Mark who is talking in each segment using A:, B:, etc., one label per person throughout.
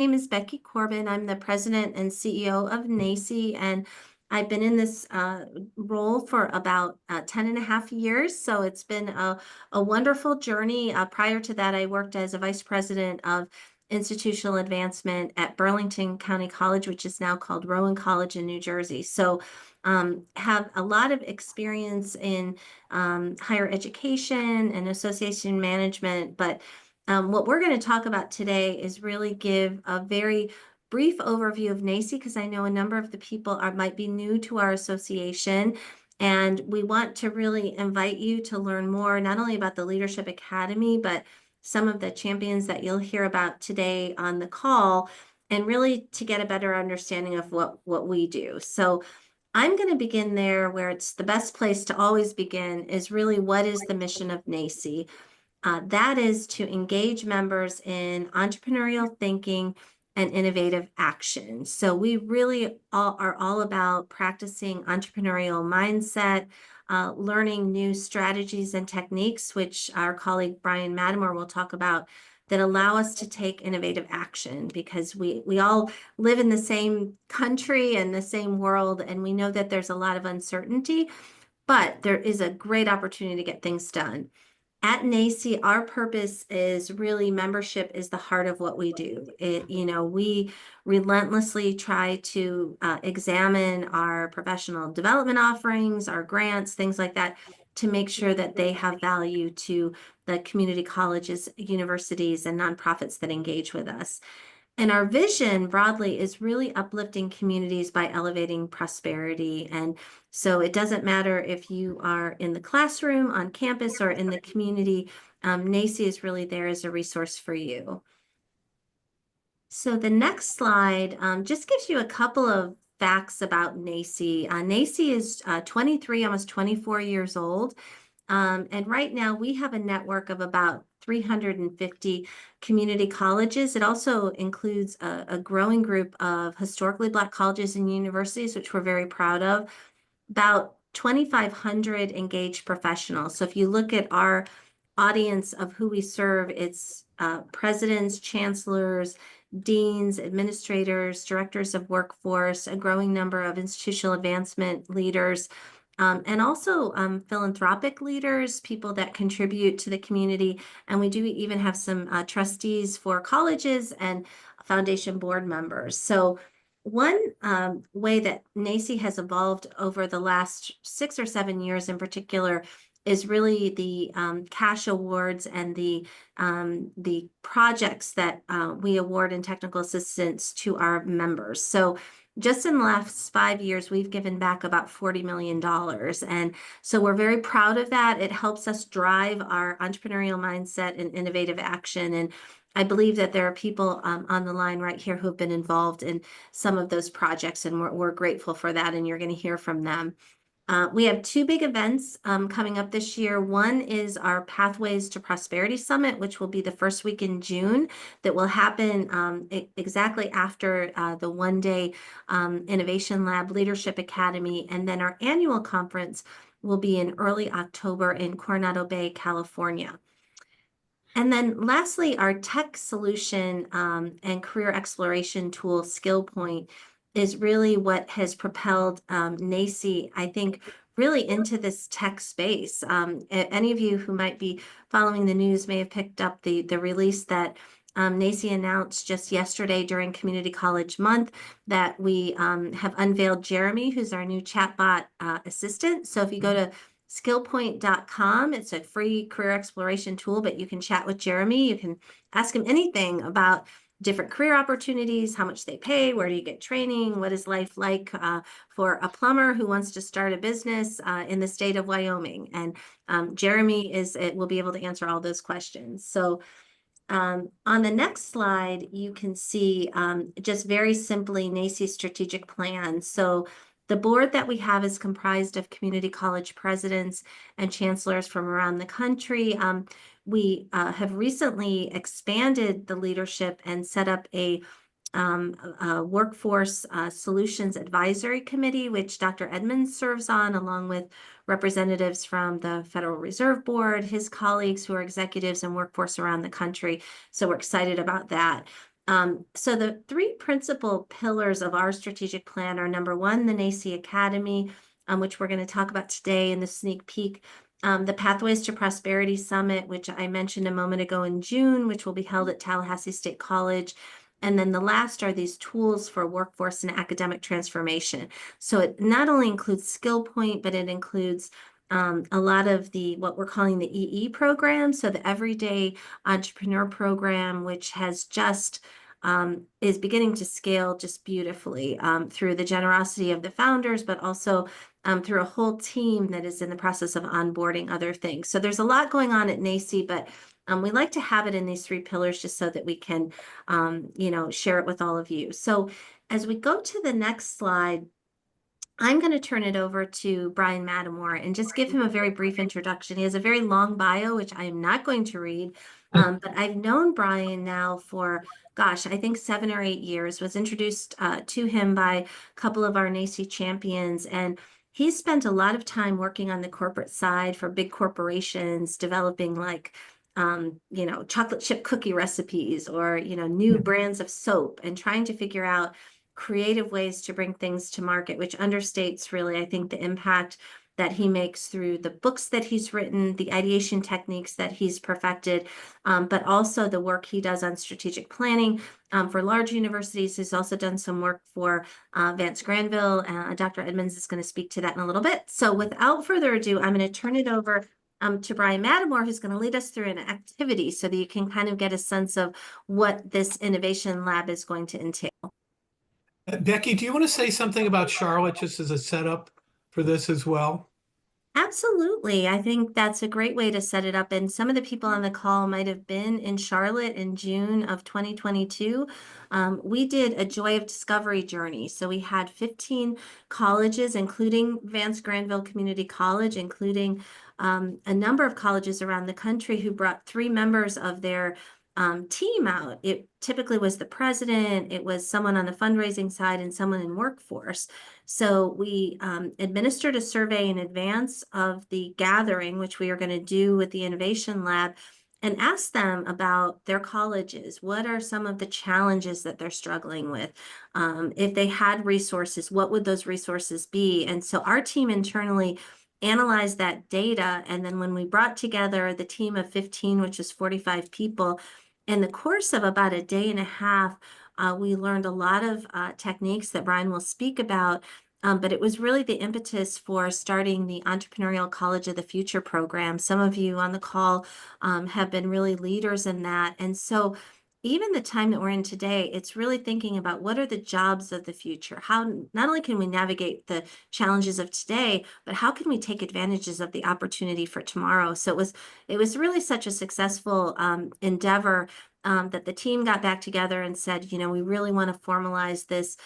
A: name is Becky Corbin. I'm the president and CEO of NACCE, and I've been in this role for about 10 and a half years. So it's been a wonderful journey. Prior to that, I worked as a vice president of institutional advancement at Burlington County College, which is now called Rowan College in New Jersey. So have a lot of experience in higher education and association management, but what we're going to talk about today is really give a very brief overview of NACCE, because I know a number of the people might be new to our association, and we want to really invite you to learn more, not only about the Leadership Academy, but some of the champions that you'll hear about today on the call, and really to get a better understanding of what we do. So I'm going to begin there where it's the best place to always begin, is really what is the mission of NACCE. That is to engage members in entrepreneurial thinking and innovative action. So we really are all about practicing entrepreneurial mindset, learning new strategies and techniques, which our colleague Bryan Mattimore will talk about, that allow us to take innovative action, because we all live in the same country and the same world, and we know that there's a lot of uncertainty, but there is a great opportunity to get things done. At NACCE, our purpose is really membership is the heart of what we do. We relentlessly try to examine our professional development offerings, our grants, things like that, to make sure that they have value to the community colleges, universities, and nonprofits that engage with us. And our vision broadly is really uplifting communities by elevating prosperity. And so it doesn't matter if you are in the classroom, on campus, or in the community, NACCE is really there as a resource for you. So the next slide just gives you a couple of facts about NACCE. NACCE is 23, almost 24 years old. And right now we have a network of about 350 community colleges. It also includes a growing group of historically Black colleges and universities, which we're very proud of. About 2,500 engaged professionals. So if you look at our audience of who we serve, it's presidents, chancellors, deans, administrators, directors of workforce, a growing number of institutional advancement leaders, and also philanthropic leaders, people that contribute to the community. And we do even have some trustees for colleges and foundation board members. So one way that NACCE has evolved over the last 6 or 7 years in particular is really the cash awards and the projects that we award in technical assistance to our members. So just in the last 5 years, we've given back about $40 million. And so we're very proud of that. It helps us drive our entrepreneurial mindset and innovative action. And I believe that there are people on the line right here who have been involved in some of those projects, and we're grateful for that, and you're going to hear from them. We have 2 big events coming up this year. One is our Pathways to Prosperity Summit, which will be the first week in June, that will happen exactly after the one-day Innovation Lab Leadership Academy. And then our annual conference will be in early October in Coronado Bay, California. And then lastly, our tech solution and career exploration tool, SkillPoint, is really what has propelled NACCE, I think, really into this tech space. Any of you who might be following the news may have picked up the release that NACCE announced just yesterday during Community College Month, that we have unveiled Jeremy, who's our new chatbot assistant. So if you go to skillpoint.com, it's a free career exploration tool, but you can chat with Jeremy. You can ask him anything about different career opportunities, how much they pay, where do you get training, what is life like for a plumber who wants to start a business in the state of Wyoming. And Jeremy will be able to answer all those questions. So on the next slide, you can see just very simply NACCE's strategic plan. So the board that we have is comprised of community college presidents and chancellors from around the country. We have recently expanded the leadership and set up a workforce solutions advisory committee, which Dr. Edmonds serves on, along with representatives from the Federal Reserve Board, his colleagues who are executives and workforce around the country. So we're excited about that. So the three principal pillars of our strategic plan are number one, the NACCE Academy, which we're going to talk about today in the sneak peek. The Pathways to Prosperity Summit, which I mentioned a moment ago in June, which will be held at Tallahassee State College. And then the last are these tools for workforce and academic transformation. So it not only includes Skill Point, but it includes a lot of the what we're calling the EE program. So the Everyday Entrepreneur Program, which has just is beginning to scale just beautifully through the generosity of the founders, but also through a whole team that is in the process of onboarding other things. So there's a lot going on at NACCE, but we like to have it in these three pillars just so that we can, share it with all of you. So as we go to the next slide, I'm going to turn it over to Bryan Mattimore and just give him a very brief introduction. He has a very long bio, which I am not going to read, but I've known Bryan now for, gosh, I think 7 or 8 years, was introduced to him by a couple of our NACCE champions, and he spent a lot of time working on the corporate side for big corporations, developing chocolate chip cookie recipes or, new brands of soap and trying to figure out creative ways to bring things to market, which understates really, I think, the impact that he makes through the books that he's written, the ideation techniques that he's perfected, but also the work he does on strategic planning for large universities. He's also done some work for Vance Granville. Dr. Edmonds is going to speak to that in a little bit. So without further ado, I'm going to turn it over to Bryan Mattimore, who's going to lead us through an activity so that you can kind of get a sense of what this innovation lab is going to entail.
B: Becky, do you want to say something about Charlotte just as a setup for this as well?
A: Absolutely. I think that's a great way to set it up. And some of the people on the call might have been in Charlotte in June of 2022. We did a Joy of Discovery journey. So we had 15 colleges, including Vance Granville Community College, including a number of colleges around the country who brought 3 members of their team out. It typically was the president, it was someone on the fundraising side, and someone in workforce. So we administered a survey in advance of the gathering, which we are going to do with the Innovation Lab, and asked them about their colleges. What are some of the challenges that they're struggling with? If they had resources, what would those resources be? And so our team internally analyzed that data. And then when we brought together the team of 15, which is 45 people, in the course of about a day and a half, we learned a lot of techniques that Bryan will speak about, but it was really the impetus for starting the Entrepreneurial College of the Future program. Some of you on the call have been really leaders in that. And so even the time that we're in today, it's really thinking about what are the jobs of the future? How not only can we navigate the challenges of today, but how can we take advantages of the opportunity for tomorrow? So it was really such a successful endeavor that the team got back together and said, we really want to formalize this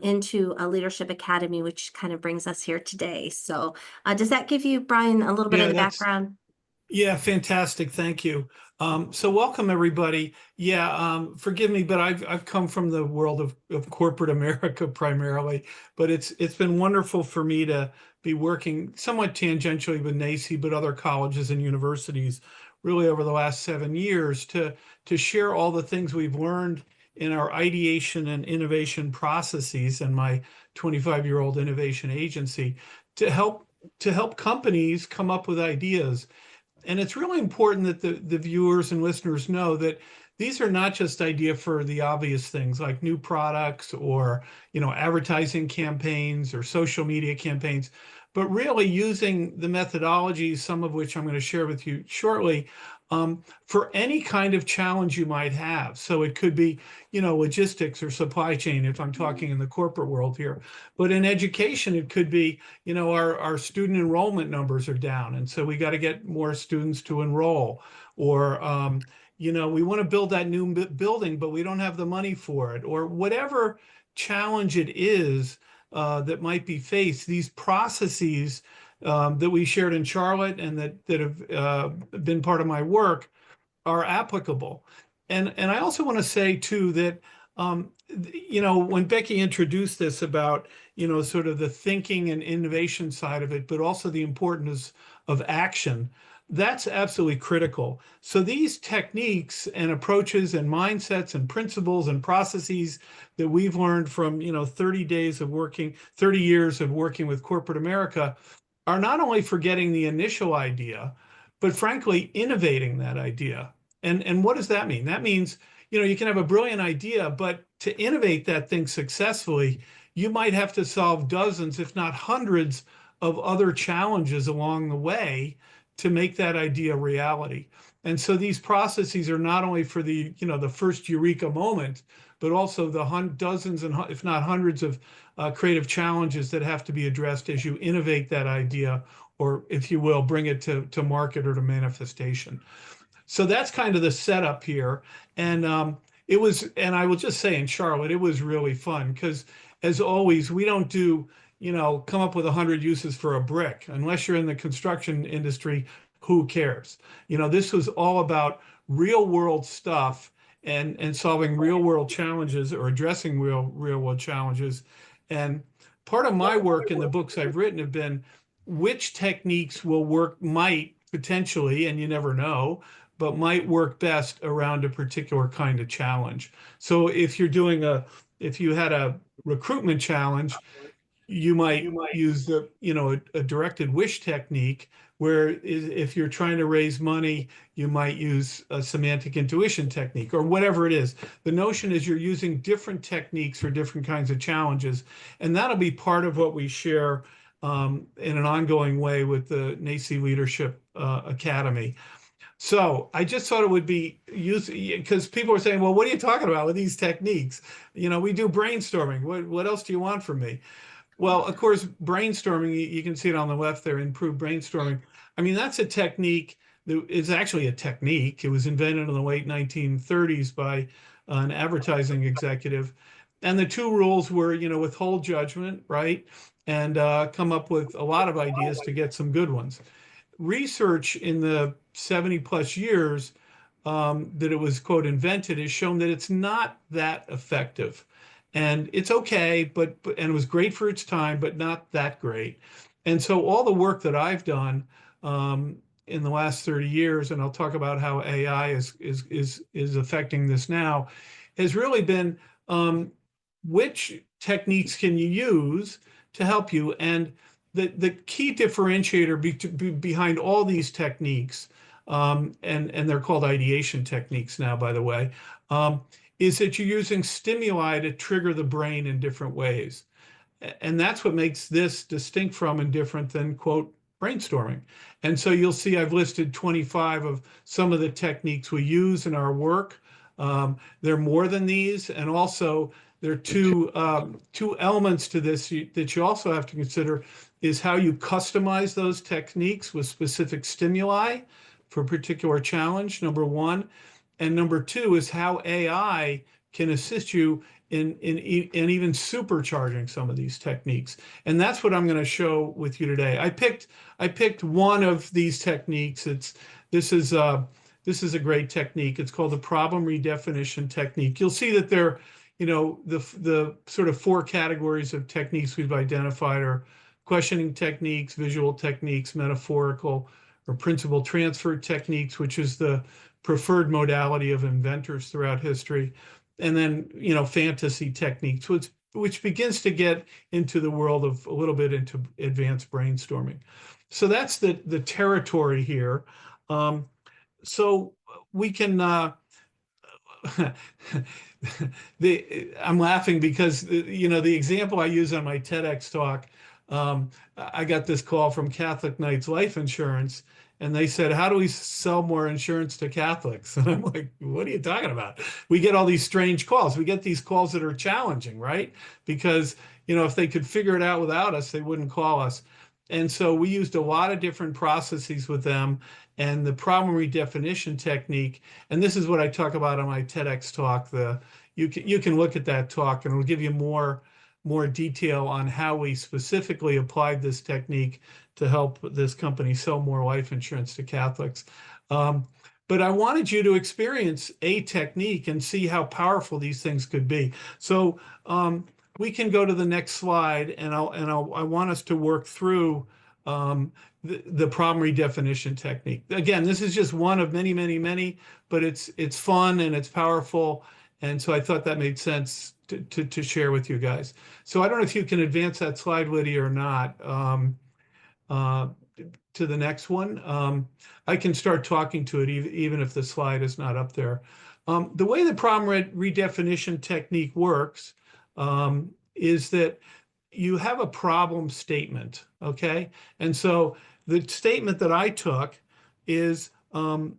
A: into a leadership academy, which kind of brings us here today. So does that give you, Bryan, a little bit of the background?
B: Yeah, fantastic. Thank you. So welcome everybody. Yeah, forgive me, but I've come from the world of corporate America primarily, but it's been wonderful for me to be working somewhat tangentially with NACCE, but other colleges and universities really over the last 7 years to share all the things we've learned in our ideation and innovation processes and my 25-year-old innovation agency to help companies come up with ideas. And it's really important that the viewers and listeners know that these are not just idea for the obvious things like new products or advertising campaigns or social media campaigns, but really using the methodologies, some of which I'm going to share with you shortly, for any kind of challenge you might have. So it could be, logistics or supply chain, if I'm talking in the corporate world here. But in education, it could be, our student enrollment numbers are down. And so we got to get more students to enroll. Or, we want to build that new building, but we don't have the money for it. Or whatever challenge it is that might be faced, these processes that we shared in Charlotte and that have been part of my work are applicable. And I also want to say too that when Becky introduced this about sort of the thinking and innovation side of it, but also the importance of action, That's absolutely critical. So these techniques and approaches and mindsets and principles and processes that we've learned from, 30 days of working, 30 years of working with corporate America are not only for getting the initial idea, but frankly, innovating that idea. And what does that mean? That means, you can have a brilliant idea, but to innovate that thing successfully, you might have to solve dozens, if not hundreds, of other challenges along the way to make that idea reality. And so these processes are not only for the first eureka moment, but also the dozens and if not hundreds of creative challenges that have to be addressed as you innovate that idea, or if you will, bring it to market or to manifestation. So that's kind of the setup here. And and I will just say in Charlotte, it was really fun because as always, we don't do, come up with 100 uses for a brick. Unless you're in the construction industry, who cares? This was all about real world stuff and solving real world challenges or addressing real world challenges. And part of my work in the books I've written have been which techniques might potentially, and you never know, but might work best around a particular kind of challenge. So if you had a recruitment challenge, you might use a directed wish technique, where if you're trying to raise money, you might use a semantic intuition technique or whatever it is. The notion is you're using different techniques for different kinds of challenges. And that'll be part of what we share in an ongoing way with the NACCE Leadership Academy. So I just thought it would be useful because people are saying, well, what are you talking about with these techniques? We do brainstorming. What else do you want from me? Well, of course, brainstorming, you can see it on the left there, improved brainstorming. I mean, that's a technique that is actually a technique. It was invented in the late 1930s by an advertising executive. And the two rules were, withhold judgment, right? And come up with a lot of ideas to get some good ones. Research in the 70 plus years that it was, quote, invented has shown that it's not that effective. And it's okay, and it was great for its time, but not that great. And so all the work that I've done in the last 30 years, and I'll talk about how AI is affecting this now, has really been which techniques can you use to help you? And the key differentiator behind all these techniques, and they're called ideation techniques now, by the way, is that you're using stimuli to trigger the brain in different ways. And that's what makes this distinct from and different than, quote, brainstorming. And so you'll see I've listed 25 of some of the techniques we use in our work. There are more than these. And also there are two elements to this that you also have to consider is how you customize those techniques with specific stimuli for a particular challenge, number one. And number two is how AI can assist you in even supercharging some of these techniques. And that's what I'm going to show with you today. I picked one of these techniques. This is a great technique. It's called the problem redefinition technique. You'll see that there, the sort of four categories of techniques we've identified are questioning techniques, visual techniques, metaphorical or principle transfer techniques, which is the preferred modality of inventors throughout history, and then fantasy techniques, which begins to get into the world of a little bit into advanced brainstorming. So that's the territory here. So we can I'm laughing because the example I use on my TEDx talk, I got this call from Catholic Knights Life Insurance. And they said, how do we sell more insurance to Catholics? And I'm like, what are you talking about? We get all these strange calls. We get these calls that are challenging, right? Because, if they could figure it out without us, they wouldn't call us. And so we used a lot of different processes with them and the problem redefinition technique. And this is what I talk about on my TEDx talk. You can look at that talk and it'll give you more detail on how we specifically applied this technique to help this company sell more life insurance to Catholics. But I wanted you to experience a technique and see how powerful these things could be. So we can go to the next slide, and I want us to work through the problem redefinition technique. Again, this is just one of many, many, many, but it's fun and it's powerful. And so I thought that made sense to share with you guys. So I don't know if you can advance that slide, Lydia, or not, uh, to the next one. I can start talking to it even if the slide is not up there. The way the problem redefinition technique works is that you have a problem statement, okay? And so the statement that I took is, how,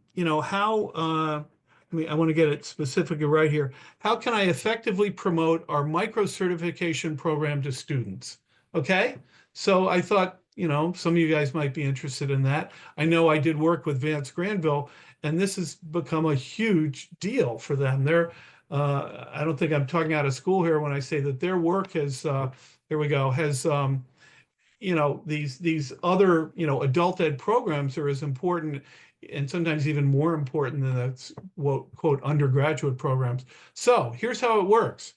B: I want to get it specifically right here. How can I effectively promote our micro certification program to students? Okay, so I thought, some of you guys might be interested in that. I know I did work with Vance Granville, and this has become a huge deal for them. I don't think I'm talking out of school here when I say that their work has, here we go, has, these other, adult ed programs are as important and sometimes even more important than the quote undergraduate programs. So here's how it works.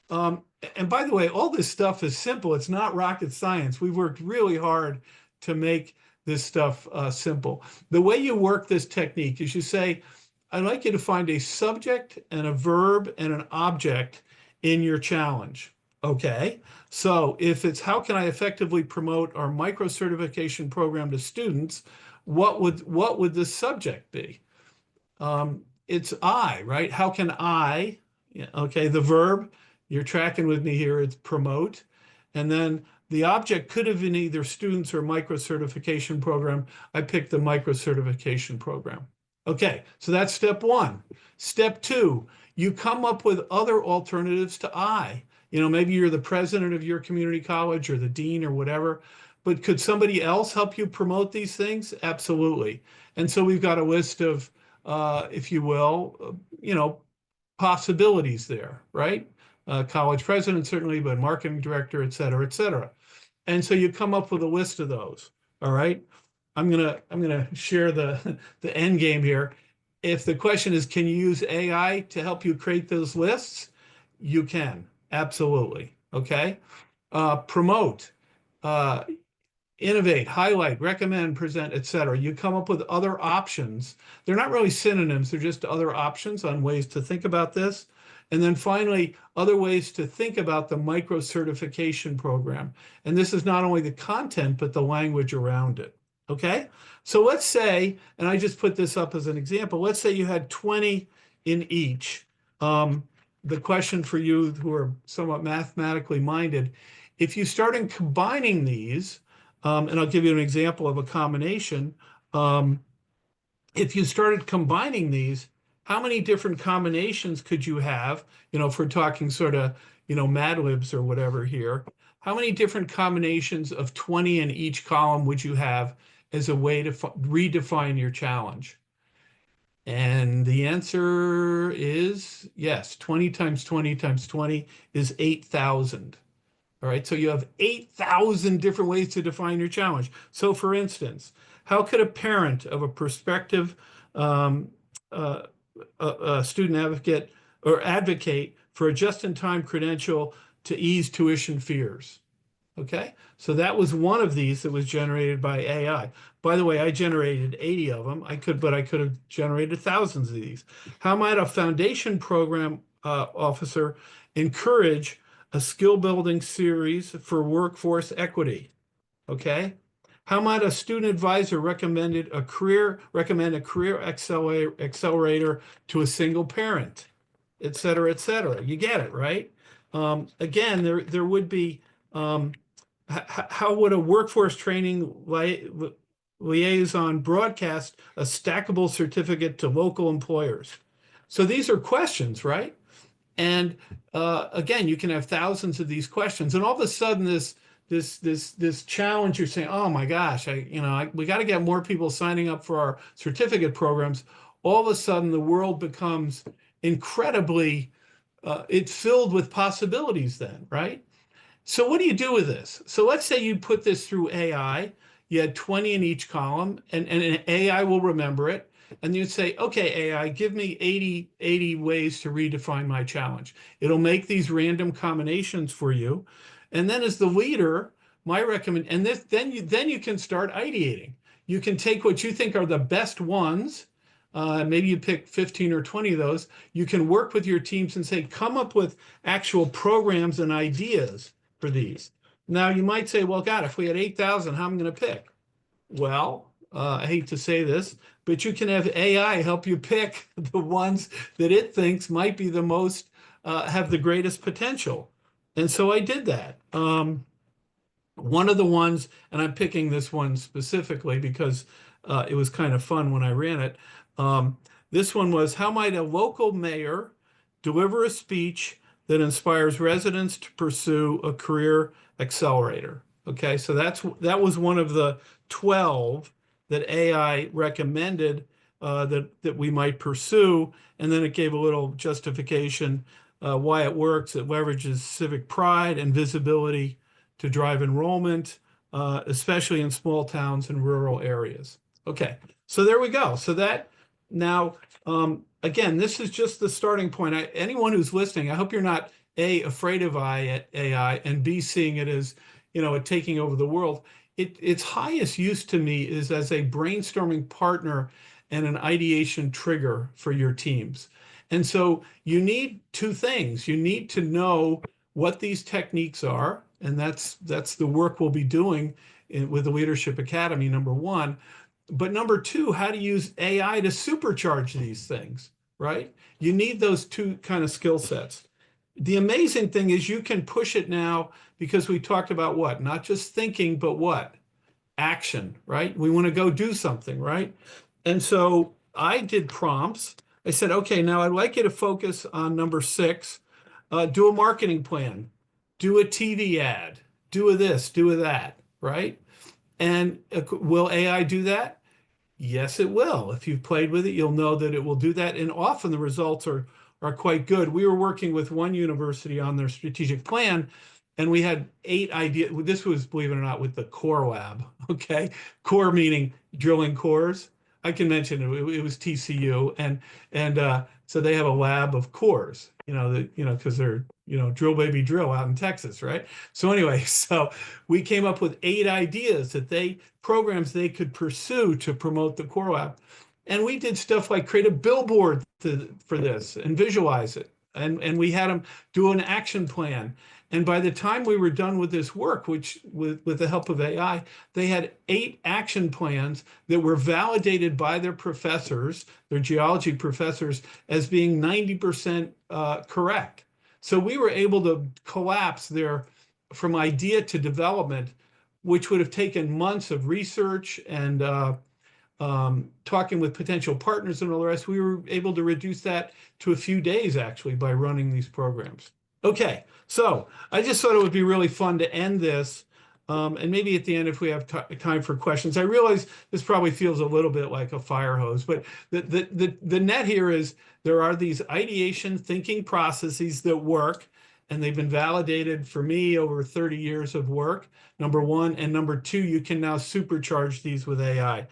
B: And by the way, all this stuff is simple. It's not rocket science. We've worked really hard to make this stuff simple. The way you work this technique is you say, I'd like you to find a subject and a verb and an object in your challenge. Okay, so if it's how can I effectively promote our micro certification program to students, what would the subject be? It's I, right? How can I, okay, the verb, you're tracking with me here, it's promote. And then the object could have been either students or micro certification program. I picked the micro certification program. Okay, so that's step one. Step two, you come up with other alternatives to I. Maybe you're the president of your community college or the dean or whatever, but could somebody else help you promote these things? Absolutely. And so we've got a list of, if you will, possibilities there, right? College president, certainly, but marketing director, et cetera, et cetera. And so you come up with a list of those, all right? I'm gonna share the end game here. If the question is, can you use AI to help you create those lists? You can, absolutely, okay? Promote, innovate, highlight, recommend, present, et cetera. You come up with other options. They're not really synonyms, they're just other options on ways to think about this. And then finally, other ways to think about the micro certification program. And this is not only the content, but the language around it. Okay, so let's say, and I just put this up as an example, let's say you had 20 in each. The question for you who are somewhat mathematically minded, if you started combining these, and I'll give you an example of a combination, if you started combining these, how many different combinations could you have, if we're talking sort of, Mad Libs or whatever here, how many different combinations of 20 in each column would you have as a way to redefine your challenge? And the answer is yes, 20 times 20 times 20 is 8,000. All right, so you have 8,000 different ways to define your challenge. So for instance, how could a parent of a prospective student advocate or advocate for a just-in-time credential to ease tuition fears? Okay, so that was one of these that was generated by AI. By the way, I generated 80 of them. I could have generated thousands of these. How might a foundation program officer encourage a skill building series for workforce equity? Okay, how might a student advisor recommend a career accelerator to a single parent, et cetera, et cetera? You get it, right? Again, there would be, how would a workforce training liaison broadcast a stackable certificate to local employers? So these are questions, right? And again, you can have thousands of these questions, and all of a sudden, this challenge, you're saying, oh my gosh, we got to get more people signing up for our certificate programs. All of a sudden, the world becomes incredibly, it's filled with possibilities then, right? So what do you do with this? So let's say you put this through AI, you had 20 in each column, and AI will remember it. And you'd say, okay, AI, give me 80 ways to redefine my challenge. It'll make these random combinations for you. And then as the leader, my and this, then you can start ideating. You can take what you think are the best ones. Maybe you pick 15 or 20 of those. You can work with your teams and say, come up with actual programs and ideas for these. Now you might say, well, God, if we had 8,000, how am I going to pick? Well, I hate to say this, but you can have AI help you pick the ones that it thinks might be the most, have the greatest potential. And so I did that. One of the ones, and I'm picking this one specifically because it was kind of fun when I ran it. This one was, how might a local mayor deliver a speech that inspires residents to pursue a career accelerator? Okay, so that was one of the 12 that AI recommended that we might pursue, and then it gave a little justification why it works. It leverages civic pride and visibility to drive enrollment, especially in small towns and rural areas. Okay, so there we go. So that now, again, this is just the starting point. Anyone who's listening, I hope you're not A, afraid of AI, and B, seeing it as, it taking over the world. Its highest use to me is as a brainstorming partner and an ideation trigger for your teams. And so you need two things. You need to know what these techniques are, and that's the work we'll be doing with the Leadership Academy, number one. But number two, how to use AI to supercharge these things, right? You need those two kind of skill sets. The amazing thing is you can push it now because we talked about what? Not just thinking, but what? Action, right? We want to go do something, right? And so I did prompts. I said, okay, now I'd like you to focus on number 6. Do a marketing plan, do a TV ad, do a this, do a that, right? And will AI do that? Yes, it will. If you've played with it, you'll know that it will do that. And often the results are quite good. We were working with one university on their strategic plan, and we had 8 ideas. This was, believe it or not, with the core lab, okay? Core meaning drilling cores. I can mention it was TCU, and so they have a lab of cores, because they're, drill baby drill out in Texas, right? So anyway, so we came up with 8 ideas programs they could pursue to promote the core lab. And we did stuff like create a billboard for this and visualize it. And we had them do an action plan. And by the time we were done with this work, which with the help of AI, they had 8 action plans that were validated by their professors, their geology professors, as being 90% correct. So we were able to collapse from idea to development, which would have taken months of research and talking with potential partners and all the rest. We were able to reduce that to a few days, actually, by running these programs. Okay, so I just thought it would be really fun to end this, and maybe at the end, if we have time for questions. I realize this probably feels a little bit like a fire hose, but the net here is there are these ideation thinking processes that work, and they've been validated for me over 30 years of work, number one. And number two, you can now supercharge these with AI.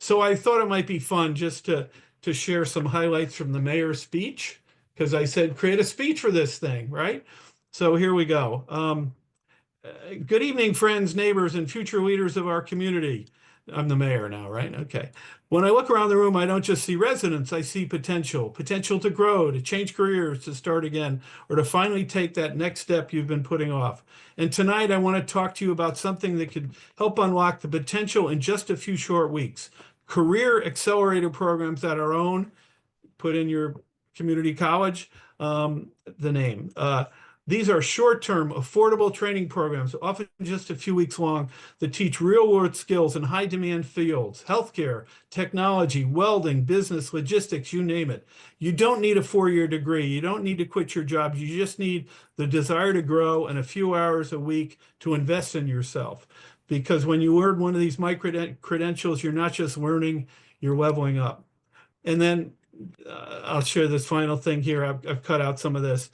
B: So I thought it might be fun just to share some highlights from the mayor's speech, because I said, create a speech for this thing, right? So here we go. Good evening, friends, neighbors, and future leaders of our community. I'm the mayor now, right? Okay. When I look around the room, I don't just see residents, I see potential to grow, to change careers, to start again, or to finally take that next step you've been putting off. And tonight, I want to talk to you about something that could help unlock the potential in just a few short weeks. Career accelerator programs that are own, put in your community college, the name. These are short-term, affordable training programs, often just a few weeks long, that teach real-world skills in high-demand fields: healthcare, technology, welding, business, logistics, you name it. You don't need a 4-year degree. You don't need to quit your job. You just need the desire to grow and a few hours a week to invest in yourself. Because when you earn one of these micro-credentials, you're not just learning, you're leveling up. And then I'll share this final thing here. I've cut out some of this.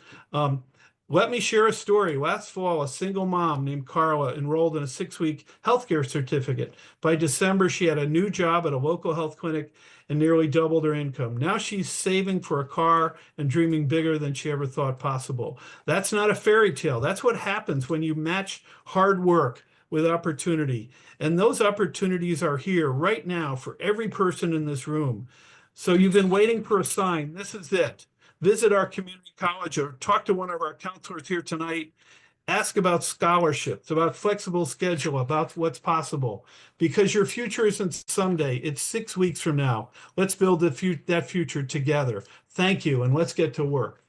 B: Let me share a story. Last fall, a single mom named Carla enrolled in a 6-week healthcare certificate. By December, she had a new job at a local health clinic and nearly doubled her income. Now she's saving for a car and dreaming bigger than she ever thought possible. That's not a fairy tale. That's what happens when you match hard work with opportunity. And those opportunities are here right now for every person in this room. So you've been waiting for a sign. This is it. Visit our community college or talk to one of our counselors here tonight. Ask about scholarships, about flexible schedule, about what's possible, because your future isn't someday, it's 6 weeks from now. Let's build that future together. Thank you, and let's get to work.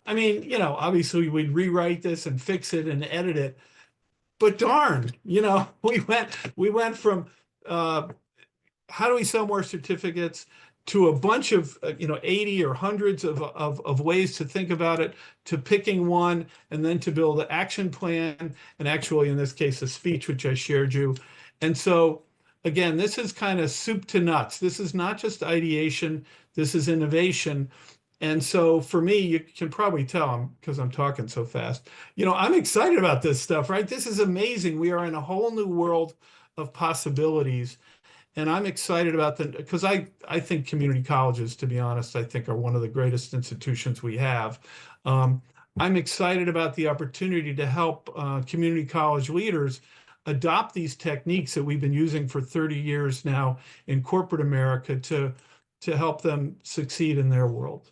B: I mean, obviously we'd rewrite this and fix it and edit it, but darn, we went from how do we sell more certificates to a bunch of 80 or hundreds of ways to think about it, to picking one and then to build an action plan, and actually in this case a speech which I shared you. And so again, this is kind of soup to nuts. This is not just ideation, this is innovation. And so for me, you can probably tell because I'm talking so fast, I'm excited about this stuff, right? This is amazing. We are in a whole new world of possibilities. And I'm excited about because I think community colleges, to be honest, I think are one of the greatest institutions we have. I'm excited about the opportunity to help community college leaders adopt these techniques that we've been using for 30 years now in corporate America to help them succeed in their world.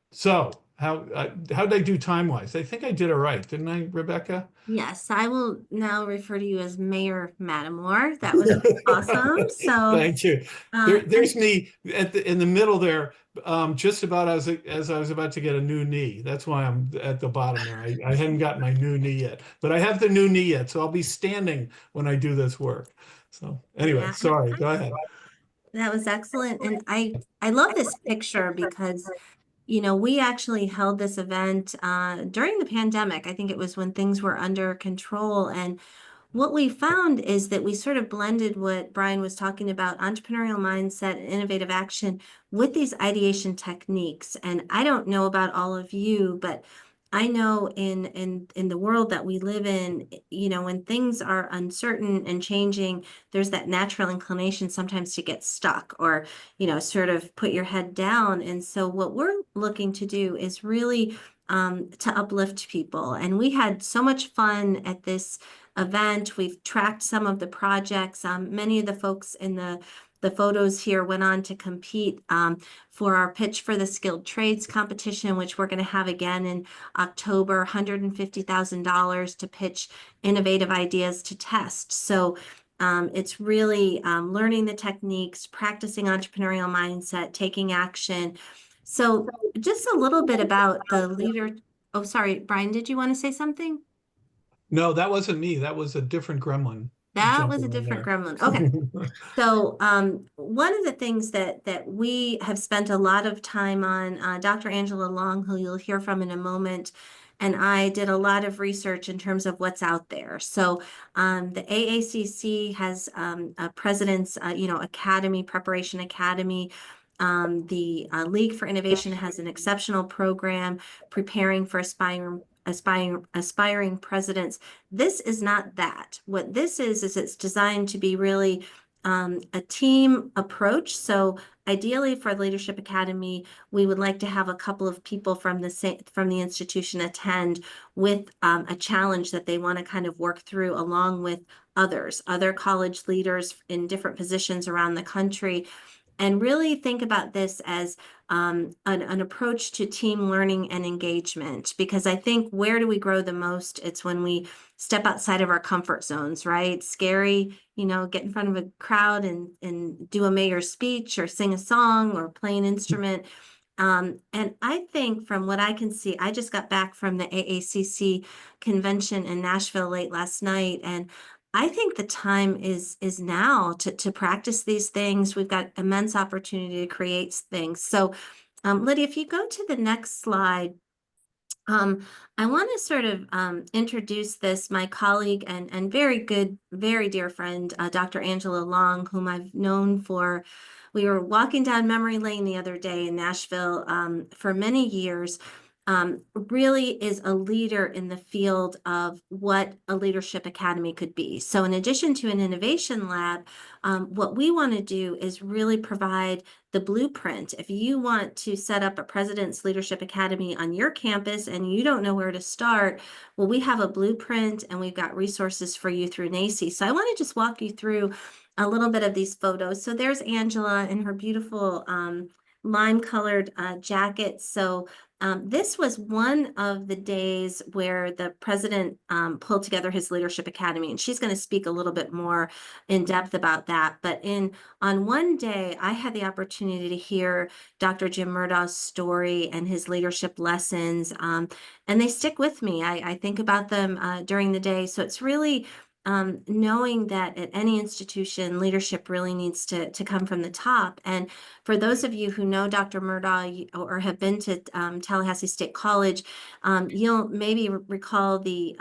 B: So how'd I do time-wise? I think I did it right, didn't I, Rebecca?
A: Yes, I will now refer to you as Mayor Mattimore. That was awesome. So,
B: Thank you. There's me in the middle there, just about as I was about to get a new knee. That's why I'm at the bottom there. I hadn't got my new knee yet, but I have the new knee yet, so I'll be standing when I do this work. So anyway,
A: yeah,
B: sorry, go ahead.
A: that was excellent. And I love this picture because we actually held this event during the pandemic. I think it was when things were under control. And what we found is that we sort of blended what Bryan was talking about, entrepreneurial mindset and innovative action, with these ideation techniques. And I don't know about all of you, but I know in the world that we live in, when things are uncertain and changing, there's that natural inclination sometimes to get stuck or, sort of put your head down. And so what we're looking to do is really to uplift people. And we had so much fun at this event. We've tracked some of the projects. Many of the folks in the photos here went on to compete for our Pitch for the Skilled Trades competition, which we're going to have again in October, $150,000 to pitch innovative ideas to test. So it's really learning the techniques, practicing entrepreneurial mindset, taking action. So just a little bit about the leader. Oh, sorry, Bryan, did you want to say something?
B: No, that wasn't me. That was a different gremlin
A: That was a
B: jumping in
A: different
B: there.
A: gremlin. Okay. So one of the things that we have spent a lot of time on, Dr. Angela Long, who you'll hear from in a moment, and I did a lot of research in terms of what's out there. So the AACC has a President's, Academy, Preparation Academy. The League for Innovation has an exceptional program preparing for aspiring presidents. This is not that. What this is it's designed to be really a team approach. So ideally for Leadership Academy, we would like to have a couple of people from the institution attend with a challenge that they want to kind of work through along with other college leaders in different positions around the country, and really think about this as an approach to team learning and engagement. Because I think where do we grow the most? It's when we step outside of our comfort zones, right? Scary, get in front of a crowd and do a mayor's speech or sing a song or play an instrument. And I think from what I can see, I just got back from the AACC convention in Nashville late last night, and I think the time is now to practice these things. We've got immense opportunity to create things. So, Lydia, if you go to the next slide, I want to sort of introduce this, my colleague and very good, very dear friend, Dr. Angela Long, whom I've known we were walking down memory lane the other day in Nashville for many years. really is a leader in the field of what a leadership academy could be. So in addition to an innovation lab, what we want to do is really provide the blueprint. If you want to set up a President's Leadership Academy on your campus and you don't know where to start, well, we have a blueprint and we've got resources for you through NACCE. So I want to just walk you through a little bit of these photos. So there's Angela in her beautiful lime-colored jacket. So this was one of the days where the president pulled together his Leadership Academy, and she's going to speak a little bit more in depth about that. But on one day, I had the opportunity to hear Dr. Jim Murdaugh's story and his leadership lessons, and they stick with me. I think about them during the day. So it's really knowing that at any institution, leadership really needs to come from the top. And for those of you who know Dr. Murdaugh or have been to Tallahassee State College, you'll maybe recall the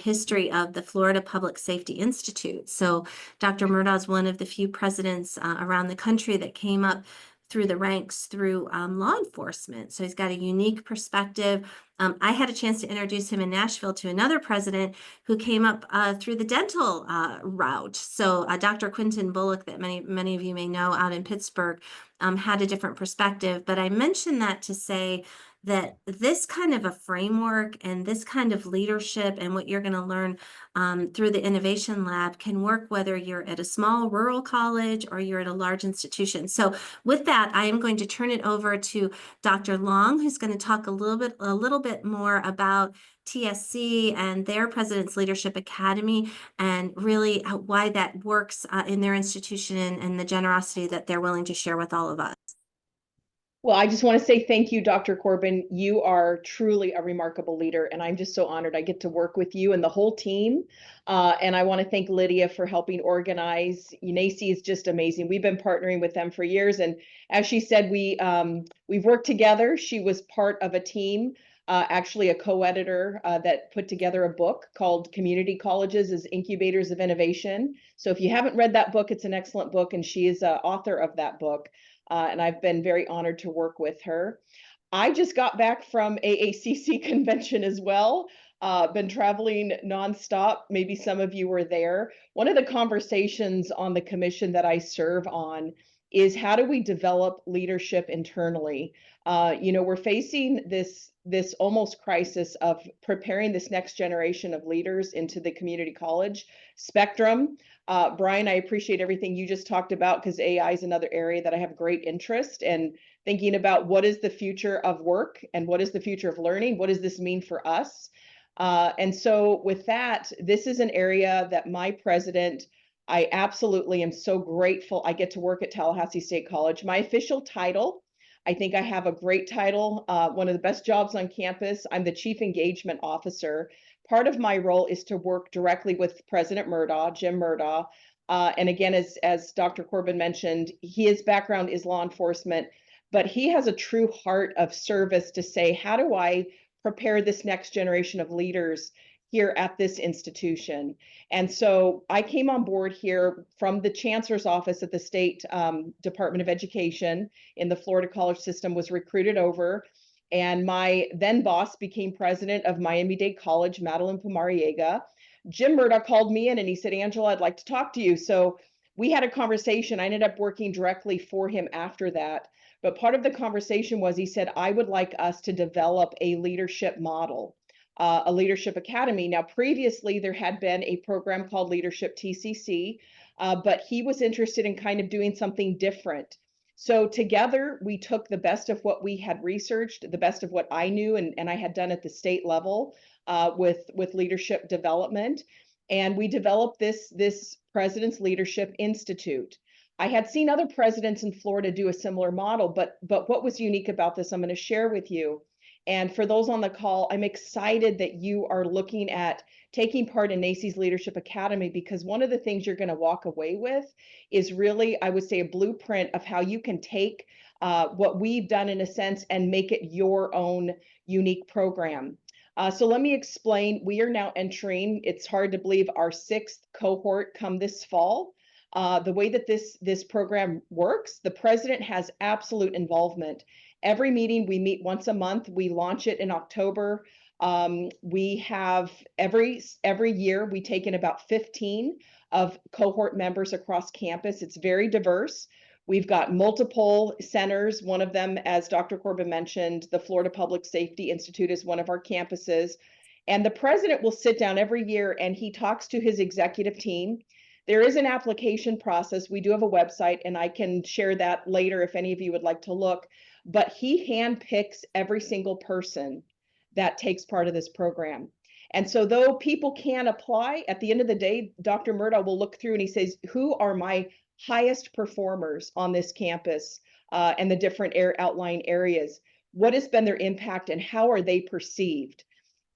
A: history of the Florida Public Safety Institute. So Dr. Murdaugh is one of the few presidents around the country that came up through the ranks through law enforcement. So he's got a unique perspective. I had a chance to introduce him in Nashville to another president who came up through the dental route. So Dr. Quinton Bullock, that many of you may know out in Pittsburgh, had a different perspective. But I mentioned that to say that this kind of a framework and this kind of leadership and what you're going to learn through the Innovation Lab can work whether you're at a small rural college or you're at a large institution. So with that, I am going to turn it over to Dr. Long, who's going to talk a little bit more about TSC and their President's Leadership Academy and really why that works in their institution and the generosity that they're willing to share with all of us.
C: Well, I just want to say thank you, Dr. Corbin. You are truly a remarkable leader, and I'm just so honored I get to work with you and the whole team. And I want to thank Lydia for helping organize. NACCE is just amazing. We've been partnering with them for years, and as she said, we've worked together. She was part of a team, actually a co-editor that put together a book called Community Colleges as Incubators of Innovation. So if you haven't read that book, it's an excellent book, and she is an author of that book. And I've been very honored to work with her. I just got back from AACC convention as well. Been traveling nonstop. Maybe some of you were there. One of the conversations on the commission that I serve on is how do we develop leadership internally? We're facing this almost crisis of preparing this next generation of leaders into the community college spectrum. Bryan, I appreciate everything you just talked about because AI is another area that I have great interest in thinking about what is the future of work and what is the future of learning? What does this mean for us? And so with that, this is an area that my president, I absolutely am so grateful I get to work at Tallahassee State College. My official title, I think I have a great title, one of the best jobs on campus. I'm the Chief Engagement Officer. Part of my role is to work directly with President Murdaugh, Jim Murdaugh. And again, as Dr. Corbin mentioned, his background is law enforcement, but he has a true heart of service to say, how do I prepare this next generation of leaders here at this institution? And so I came on board here from the chancellor's office at the State Department of Education in the Florida college system, was recruited over. And my then boss became president of Miami-Dade College, Madeline Pumariega. Jim Murdaugh called me in and he said, Angela, I'd like to talk to you. So we had a conversation. I ended up working directly for him after that. But part of the conversation was he said, I would like us to develop a leadership model, a leadership academy. Now, previously, there had been a program called Leadership TCC, but he was interested in kind of doing something different. So together, we took the best of what we had researched, the best of what I knew and I had done at the state level with leadership development. And we developed this President's Leadership Institute. I had seen other presidents in Florida do a similar model, but what was unique about this, I'm going to share with you. And for those on the call, I'm excited that you are looking at taking part in NACCE's Leadership Academy, because one of the things you're going to walk away with is really, I would say, a blueprint of how you can take what we've done in a sense and make it your own unique program. So let me explain. We are now entering, it's hard to believe, our 6th cohort come this fall. The way that this program works, the president has absolute involvement. Every meeting, we meet once a month. We launch it in October. We have every year, we take in about 15 of cohort members across campus. It's very diverse. We've got multiple centers. One of them, as Dr. Corbin mentioned, the Florida Public Safety Institute is one of our campuses. And the president will sit down every year and he talks to his executive team. There is an application process. We do have a website, and I can share that later if any of you would like to look. But he handpicks every single person that takes part of this program. And so though people can apply, at the end of the day, Dr. Murdaugh will look through and he says, who are my highest performers on this campus and the different outlying areas? What has been their impact and how are they perceived?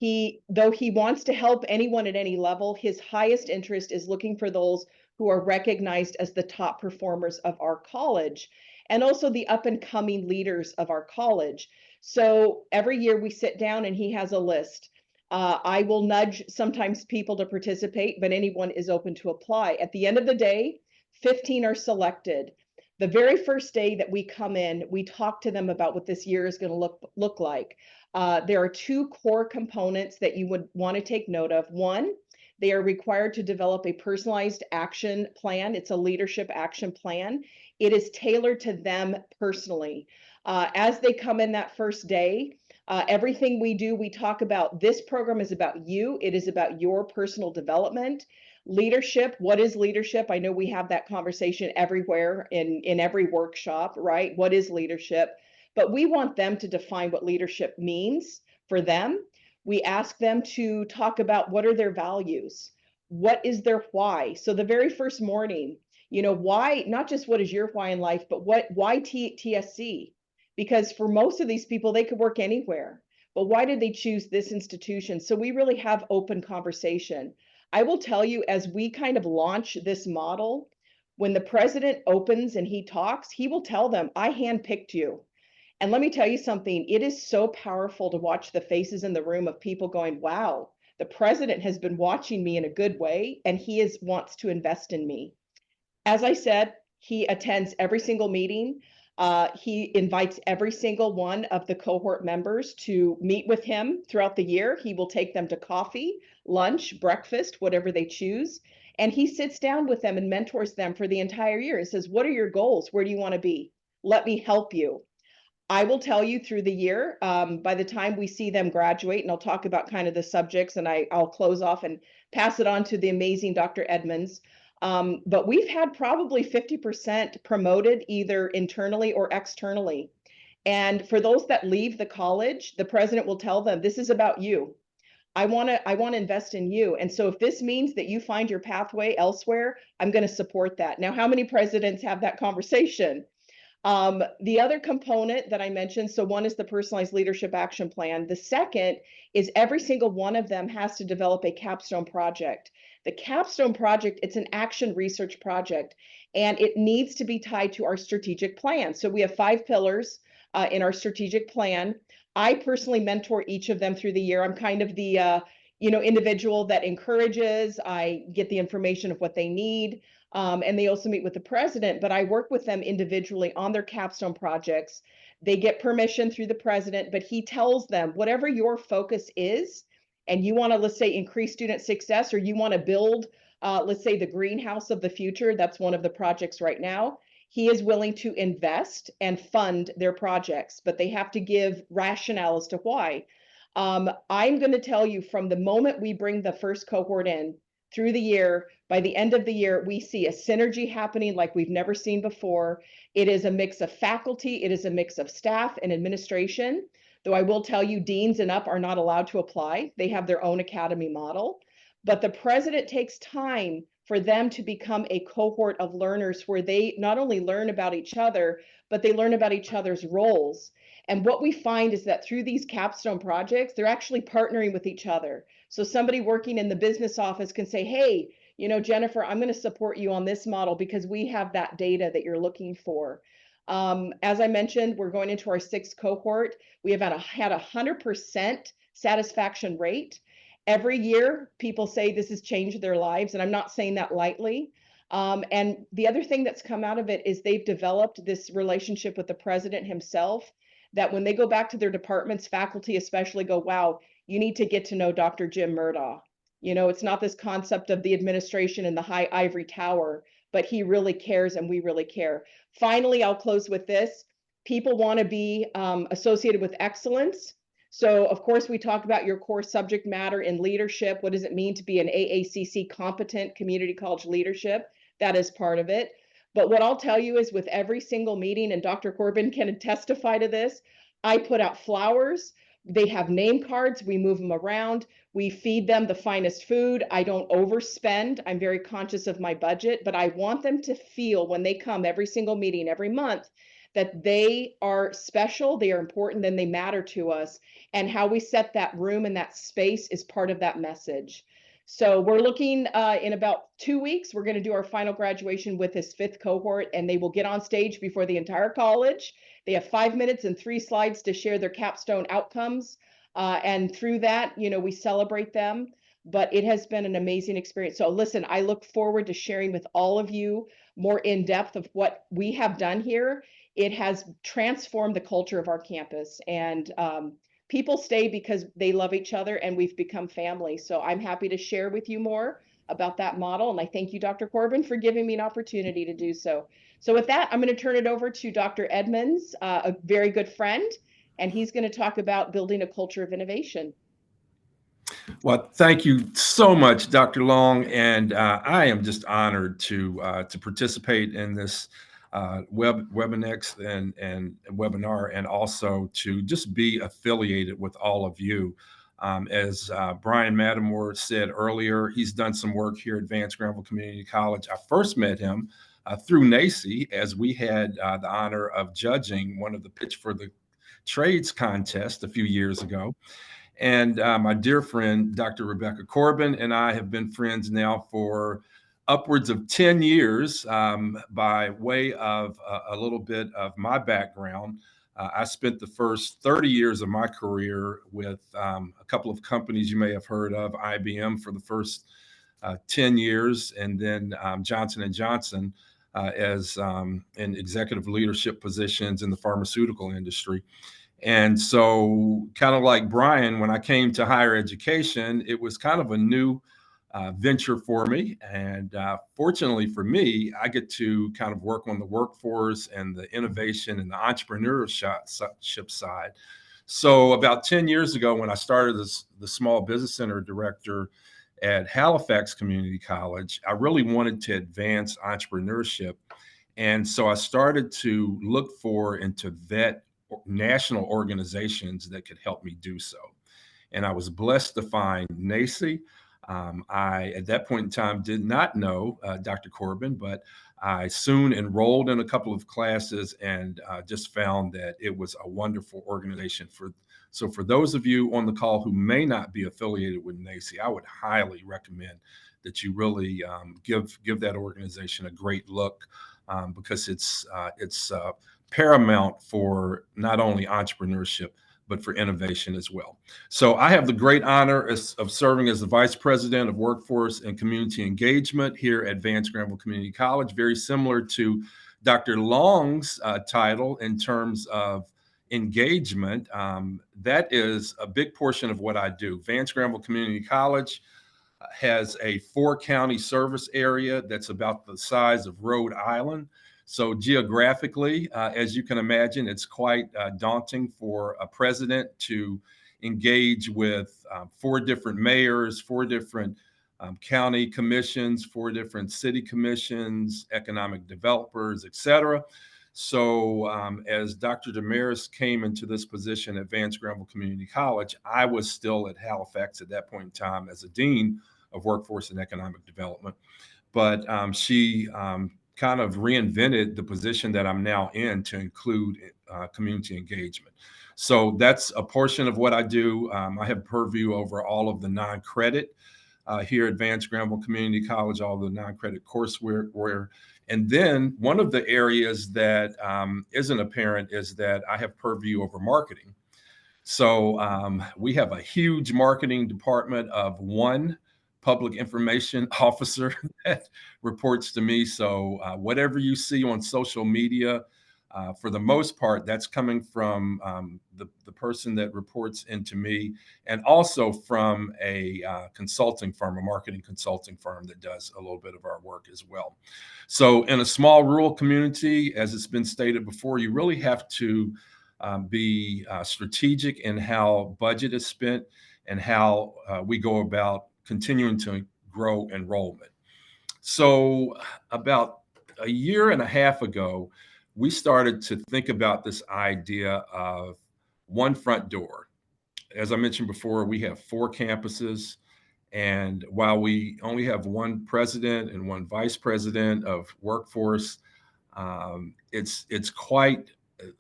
C: Though he wants to help anyone at any level, his highest interest is looking for those who are recognized as the top performers of our college and also the up and coming leaders of our college. So every year we sit down and he has a list. I will nudge sometimes people to participate, but anyone is open to apply. At the end of the day, 15 are selected. The very first day that we come in, we talk to them about what this year is going to look like. There are two core components that you would want to take note of. One, they are required to develop a personalized action plan. It's a leadership action plan. It is tailored to them personally. As they come in that first day, everything we do, we talk about this program is about you. It is about your personal development. Leadership, what is leadership? I know we have that conversation everywhere in every workshop, right? What is leadership? But we want them to define what leadership means for them. We ask them to talk about what are their values? What is their why? So the very first morning, why, not just what is your why in life, but why TSC? Because for most of these people, they could work anywhere. But why did they choose this institution? So we really have open conversation. I will tell you, as we kind of launch this model, when the president opens and he talks, he will tell them, I handpicked you. And let me tell you something, it is so powerful to watch the faces in the room of people going, wow, the president has been watching me in a good way, and he wants to invest in me. As I said, he attends every single meeting. He invites every single one of the cohort members to meet with him throughout the year. He will take them to coffee, lunch, breakfast, whatever they choose. And he sits down with them and mentors them for the entire year and says, what are your goals? Where do you want to be? Let me help you. I will tell you through the year, by the time we see them graduate, and I'll talk about kind of the subjects, and I'll close off and pass it on to the amazing Dr. Edmonds. But we've had probably 50% promoted either internally or externally. And for those that leave the college, the president will tell them, this is about you. I want to invest in you. And so if this means that you find your pathway elsewhere, I'm going to support that. Now, how many presidents have that conversation? The other component that I mentioned, so one is the personalized leadership action plan. The second is every single one of them has to develop a capstone project. The capstone project, it's an action research project, and it needs to be tied to our strategic plan. So we have 5 pillars in our strategic plan. I personally mentor each of them through the year. I'm kind of the individual that encourages. I get the information of what they need. And they also meet with the president, but I work with them individually on their capstone projects. They get permission through the president, but he tells them whatever your focus is, and you want to, let's say, increase student success, or you want to build, let's say, the greenhouse of the future. That's one of the projects right now. He is willing to invest and fund their projects, but they have to give rationale as to why. I'm going to tell you, from the moment we bring the first cohort in through the year, by the end of the year, we see a synergy happening like we've never seen before. It is a mix of faculty, it is a mix of staff and administration, though I will tell you, deans and up are not allowed to apply. They have their own academy model. But the president takes time for them to become a cohort of learners where they not only learn about each other, but they learn about each other's roles. And what we find is that through these capstone projects, they're actually partnering with each other. So somebody working in the business office can say, hey, Jennifer, I'm going to support you on this model because we have that data that you're looking for. As I mentioned, we're going into our 6th cohort. We have had 100% satisfaction rate. Every year, people say this has changed their lives, and I'm not saying that lightly. And the other thing that's come out of it is they've developed this relationship with the president himself. that when they go back to their departments, faculty especially go, wow, you need to get to know Dr. Jim Murdaugh. It's not this concept of the administration and the high ivory tower, but he really cares and we really care. Finally, I'll close with this. People want to be associated with excellence. So, of course, we talk about your core subject matter in leadership. What does it mean to be an AACC competent community college leadership? That is part of it. But what I'll tell you is with every single meeting, and Dr. Corbin can testify to this, I put out flowers. They have name cards. We move them around. We feed them the finest food. I don't overspend. I'm very conscious of my budget, but I want them to feel when they come every single meeting every month that they are special, they are important, and they matter to us. And how we set that room and that space is part of that message. So we're looking in about 2 weeks, we're going to do our final graduation with this 5th cohort, and they will get on stage before the entire college. They have 5 minutes and 3 slides to share their capstone outcomes. And through that, we celebrate them. But it has been an amazing experience. So listen, I look forward to sharing with all of you more in depth of what we have done here. It has transformed the culture of our campus, and people stay because they love each other and we've become family. So I'm happy to share with you more about that model. And I thank you, Dr. Corbin, for giving me an opportunity to do so. So with that, I'm going to turn it over to Dr. Edmonds, a very good friend, and he's going to talk about building a culture of innovation.
D: Well, thank you so much, Dr. Long, and I am just honored to participate in this WebEx and webinar, and also to just be affiliated with all of you. As Bryan Mattimore said earlier, he's done some work here at Vance Granville Community College. I first met him through NACCE, as we had the honor of judging one of the Pitch for the Trades contest a few years ago. And my dear friend, Dr. Rebecca Corbin, and I have been friends now for upwards of 10 years. By way of a little bit of my background, I spent the first 30 years of my career with a couple of companies you may have heard of, IBM for the first 10 years, and then Johnson & Johnson as in executive leadership positions in the pharmaceutical industry. And so, kind of like Bryan, when I came to higher education, it was kind of a new venture for me. And fortunately for me, I get to kind of work on the workforce and the innovation and the entrepreneurship side. So about 10 years ago, when I started the Small Business Center director at Halifax Community College, I really wanted to advance entrepreneurship. And so I started to look for and to vet national organizations that could help me do so. And I was blessed to find NACCE. I, at that point in time, did not know Dr. Corbin, but I soon enrolled in a couple of classes and just found that it was a wonderful organization. So for those of you on the call who may not be affiliated with NACCE, I would highly recommend that you really give that organization a great look, because it's paramount for not only entrepreneurship, but for innovation as well. So I have the great honor of serving as the Vice President of Workforce and Community Engagement here at Vance Granville Community College, very similar to Dr. Long's title in terms of engagement. That is a big portion of what I do. Vance Granville Community College has a 4-county service area that's about the size of Rhode Island. So geographically, as you can imagine, it's quite daunting for a president to engage with 4 different mayors, 4 different county commissions, 4 different city commissions, economic developers, et cetera. So as Dr. Damaris came into this position at Vance Granville Community College, I was still at Halifax at that point in time as a dean of workforce and economic development. But she kind of reinvented the position that I'm now in to include community engagement. So that's a portion of what I do. I have purview over all of the non-credit here at Vance Granville Community College, all the non-credit courseware. And then one of the areas that isn't apparent is that I have purview over marketing. So we have a huge marketing department of 1 public information officer that reports to me. So whatever you see on social media, For the most part, that's coming from the person that reports into me, and also from a consulting firm, a marketing consulting firm that does a little bit of our work as well. So in a small rural community, as it's been stated before, you really have to be strategic in how budget is spent and how we go about continuing to grow enrollment. So about a year and a half ago, we started to think about this idea of one front door. As I mentioned before, we have 4 campuses. And while we only have one president and one vice president of workforce, it's quite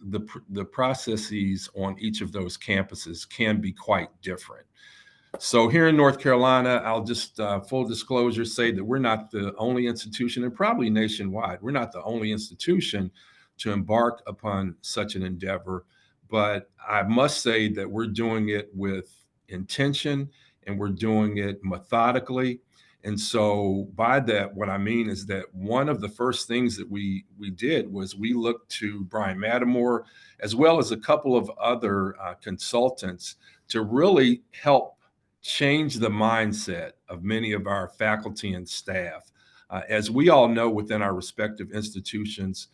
D: the processes on each of those campuses can be quite different. So here in North Carolina, I'll just full disclosure say that we're not the only institution, and probably nationwide, we're not the only institution to embark upon such an endeavor. But I must say that we're doing it with intention and we're doing it methodically. And so by that, what I mean is that one of the first things that we did was we looked to Bryan Mattimore, as well as a couple of other consultants, to really help change the mindset of many of our faculty and staff. As we all know within our respective institutions,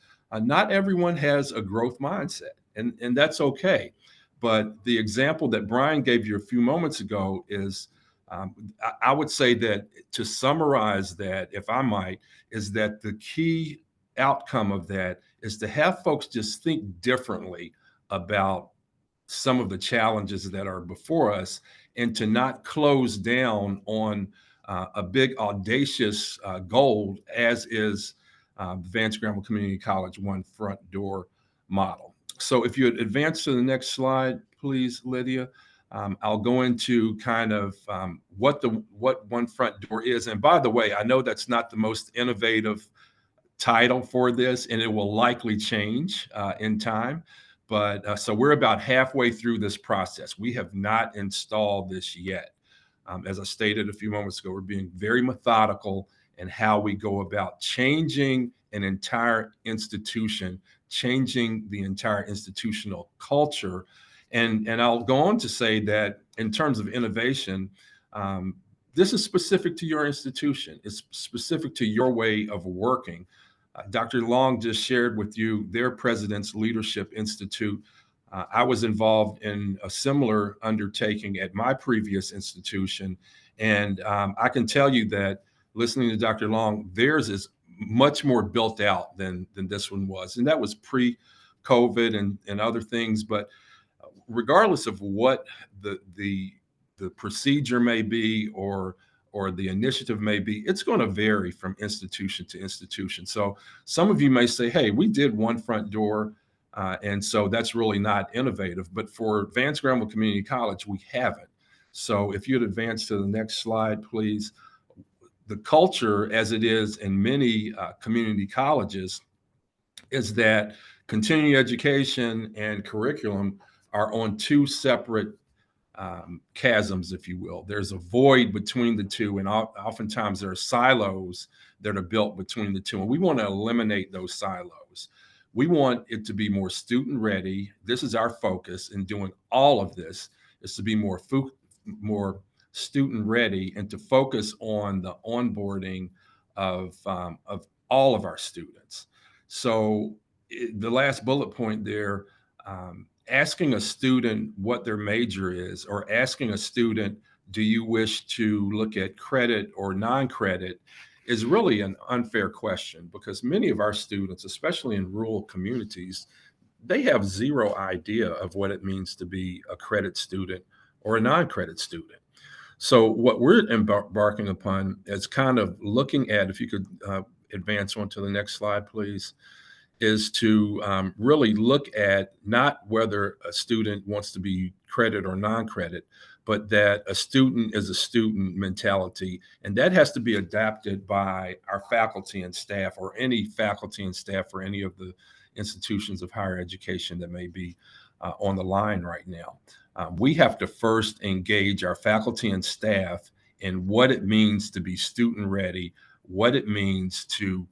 D: not everyone has a growth mindset, and that's okay. But the example that Bryan gave you a few moments ago is, I would say that to summarize that, if I might, is that the key outcome of that is to have folks just think differently about some of the challenges that are before us, and to not close down on a big audacious goal, as is the Vance Granville Community College one front door model. So if you advance to the next slide, please, Lydia. I'll go into kind of what one front door is. And by the way, I know that's not the most innovative title for this, and it will likely change in time. But so we're about halfway through this process. We have not installed this yet. As I stated a few moments ago, we're being very methodical in how we go about changing an entire institution, changing the entire institutional culture. And I'll go on to say that in terms of innovation, this is specific to your institution. It's specific to your way of working. Dr. Long just shared with you their President's Leadership Institute. I was involved in a similar undertaking at my previous institution. And I can tell you that listening to Dr. Long, theirs is much more built out than this one was. And that was pre-COVID and other things. But regardless of what the procedure may be or the initiative may be, it's going to vary from institution to institution. So some of you may say, hey, we did one front door, and so that's really not innovative. But for Vance Granville Community College, we haven't. So if you'd advance to the next slide, please. The culture, as it is in many community colleges, is that continuing education and curriculum are on 2 separate chasms, if you will. There's a void between the two, and oftentimes there are silos that are built between the two, and we want to eliminate those silos. We want it to be more student ready. This is our focus in doing all of this, is to be more student ready and to focus on the onboarding of all of our students. So the last bullet point there, asking a student what their major is, or asking a student, do you wish to look at credit or non-credit, is really an unfair question, because many of our students, especially in rural communities, they have zero idea of what it means to be a credit student or a non-credit student. So what we're embarking upon is kind of looking at, if you could advance on to the next slide, please, is to really look at not whether a student wants to be credit or non-credit, but that a student is a student mentality. And that has to be adapted by our faculty and staff, or any faculty and staff for any of the institutions of higher education that may be on the line right now. We have to first engage our faculty and staff in what it means to be student ready, what it means to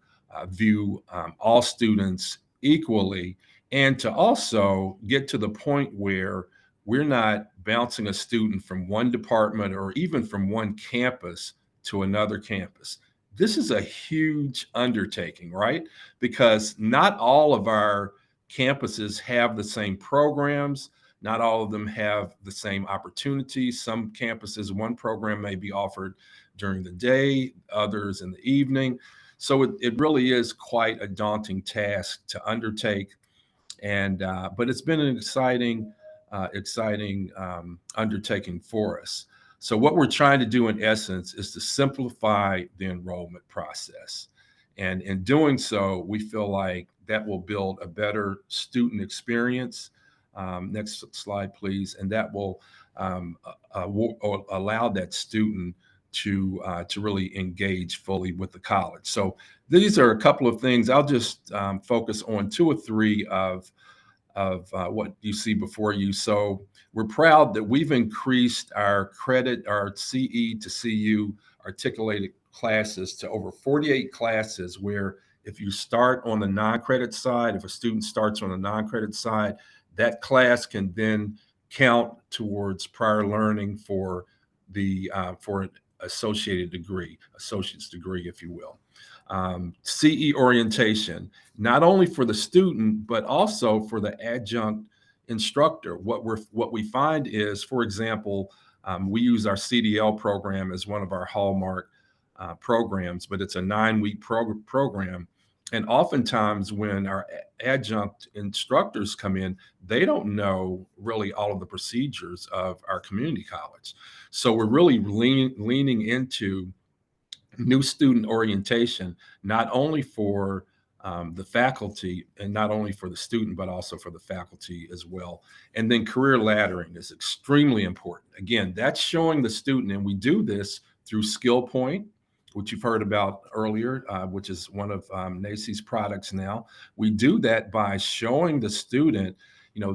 D: view all students equally, and to also get to the point where we're not bouncing a student from one department or even from one campus to another campus. This is a huge undertaking, right? Because not all of our campuses have the same programs. Not all of them have the same opportunities. Some campuses, one program may be offered during the day, others in the evening. So it really is quite a daunting task to undertake. And but it's been an exciting undertaking for us. So what we're trying to do in essence is to simplify the enrollment process. And in doing so, we feel like that will build a better student experience. Next slide, please. And that will allow that student to really engage fully with the college. So these are a couple of things. I'll just focus on two or three of what you see before you. So we're proud that we've increased our credit, our CE to CU articulated classes to over 48 classes, where if you start on the non-credit side, if a student starts on the non-credit side, that class can then count towards prior learning for an associate's degree, if you will. CE orientation, not only for the student, but also for the adjunct instructor. What we find is, for example, we use our CDL program as one of our hallmark programs, but it's a 9-week program. And oftentimes when our adjunct instructors come in, they don't know really all of the procedures of our community college. So we're really leaning into new student orientation, not only for the faculty and not only for the student, but also for the faculty as well. And then career laddering is extremely important. Again, that's showing the student, and we do this through Skill Point, which you've heard about earlier, which is one of NACCE's products now. We do that by showing the student,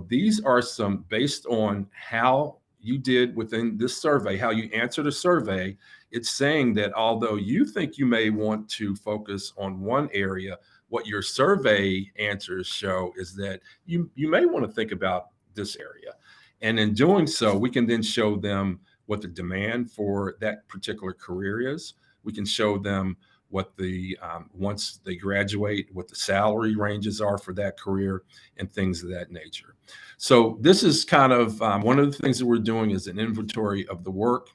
D: these are some based on how you did within this survey, how you answered a survey. It's saying that although you think you may want to focus on one area, what your survey answers show is that you may want to think about this area. And in doing so, we can then show them what the demand for that particular career is. We can show them what the once they graduate, what the salary ranges are for that career and things of that nature. So this is kind of one of the things that we're doing is an inventory of the work.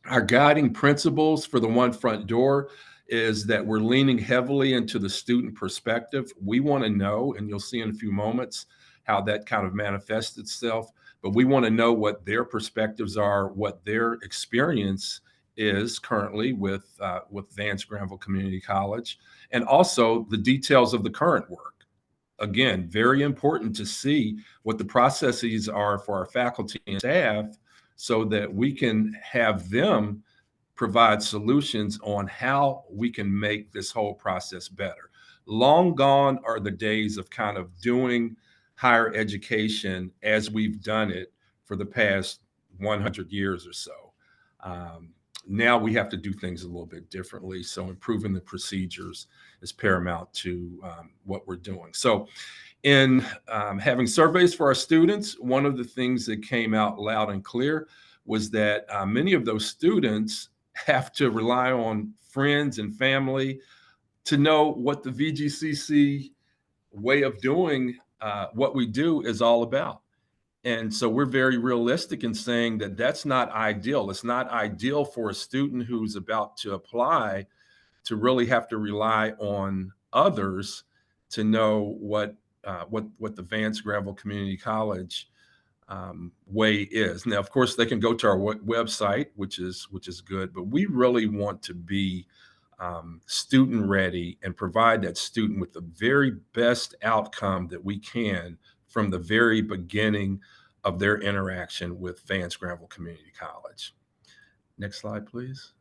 D: Our guiding principles for the One Front Door is that we're leaning heavily into the student perspective. We want to know, and you'll see in a few moments how that kind of manifests itself, but we want to know what their perspectives are, what their experience is currently with Vance Granville Community College, and also the details of the current work. Again, very important to see what the processes are for our faculty and staff so that we can have them provide solutions on how we can make this whole process better. Long gone are the days of kind of doing higher education as we've done it for the past 100 years or so. Now we have to do things a little bit differently. So improving the procedures is paramount to what we're doing. So in having surveys for our students, one of the things that came out loud and clear was that many of those students have to rely on friends and family to know what the VGCC way of doing what we do is all about. And so we're very realistic in saying that that's not ideal. It's not ideal for a student who's about to apply to really have to rely on others to know what the Vance Granville Community College way is. Now, of course, they can go to our website, which is good, but we really want to be student ready and provide that student with the very best outcome that we can from the very beginning of their interaction with Vance Granville Community College. Next slide, please.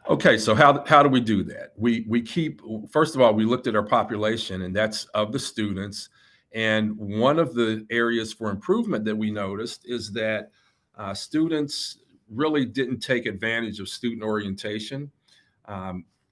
D: Okay, so how do we do that? We keep, first of all, we looked at our population, and that's of the students. And one of the areas for improvement that we noticed is that students really didn't take advantage of student orientation,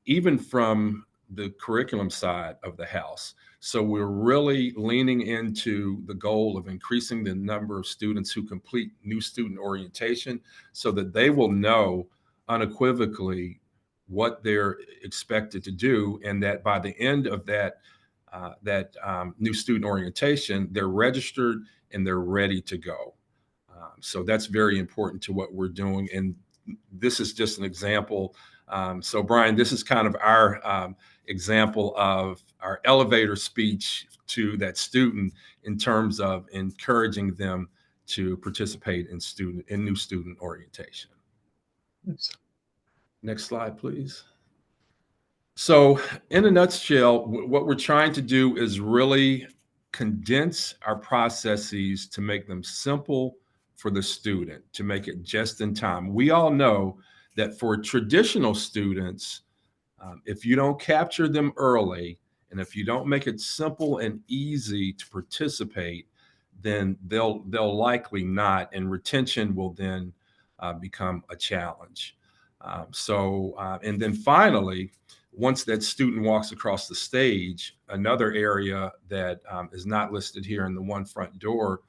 D: even from the curriculum side of the house. So we're really leaning into the goal of increasing the number of students who complete new student orientation so that they will know unequivocally what they're expected to do, and that by the end of that new student orientation, they're registered and they're ready to go. So that's very important to what we're doing. And this is just an example. So Bryan, this is kind of our example of our elevator speech to that student in terms of encouraging them to participate in new student orientation. Next slide, please. So in a nutshell, what we're trying to do is really condense our processes to make them simple for the student, to make it just in time. We all know that for traditional students, if you don't capture them early, and if you don't make it simple and easy to participate, then they'll likely not, and retention will then become a challenge. And then finally, once that student walks across the stage, another area that is not listed here in the One Front Door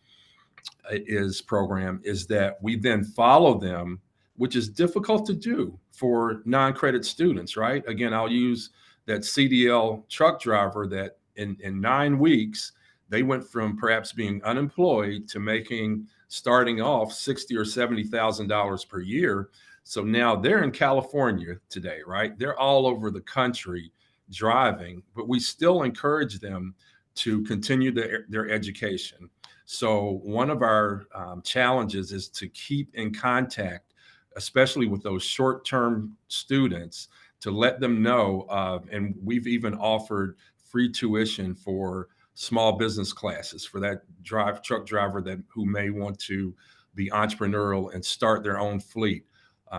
D: program is that we then follow them, which is difficult to do for non-credit students, right? Again, I'll use that CDL truck driver that in 9 weeks, they went from perhaps being unemployed to starting off $60,000 or $70,000 per year. So now they're in California today, right? They're all over the country driving, but we still encourage them to continue their education. So one of our challenges is to keep in contact, especially with those short-term students, to let them know and we've even offered free tuition for small business classes for that truck driver who may want to be entrepreneurial and start their own fleet.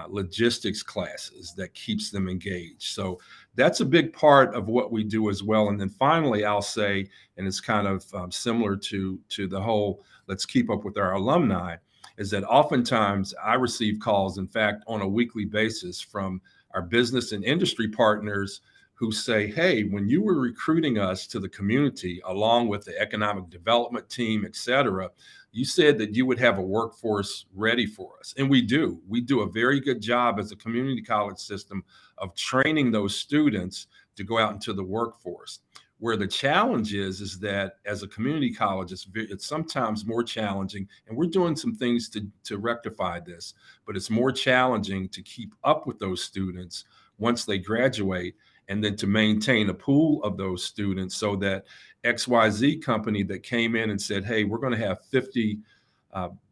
D: Logistics classes that keeps them engaged. So that's a big part of what we do as well. And then finally, I'll say, and it's kind of similar to the whole let's keep up with our alumni, is that oftentimes I receive calls, in fact, on a weekly basis from our business and industry partners who say, hey, when you were recruiting us to the community, along with the economic development team, et cetera, you said that you would have a workforce ready for us. And we do. We do a very good job as a community college system of training those students to go out into the workforce. Where the challenge is that as a community college, it's sometimes more challenging, and we're doing some things to rectify this, but it's more challenging to keep up with those students once they graduate, and then to maintain a pool of those students so that XYZ company that came in and said, hey, we're going to have 50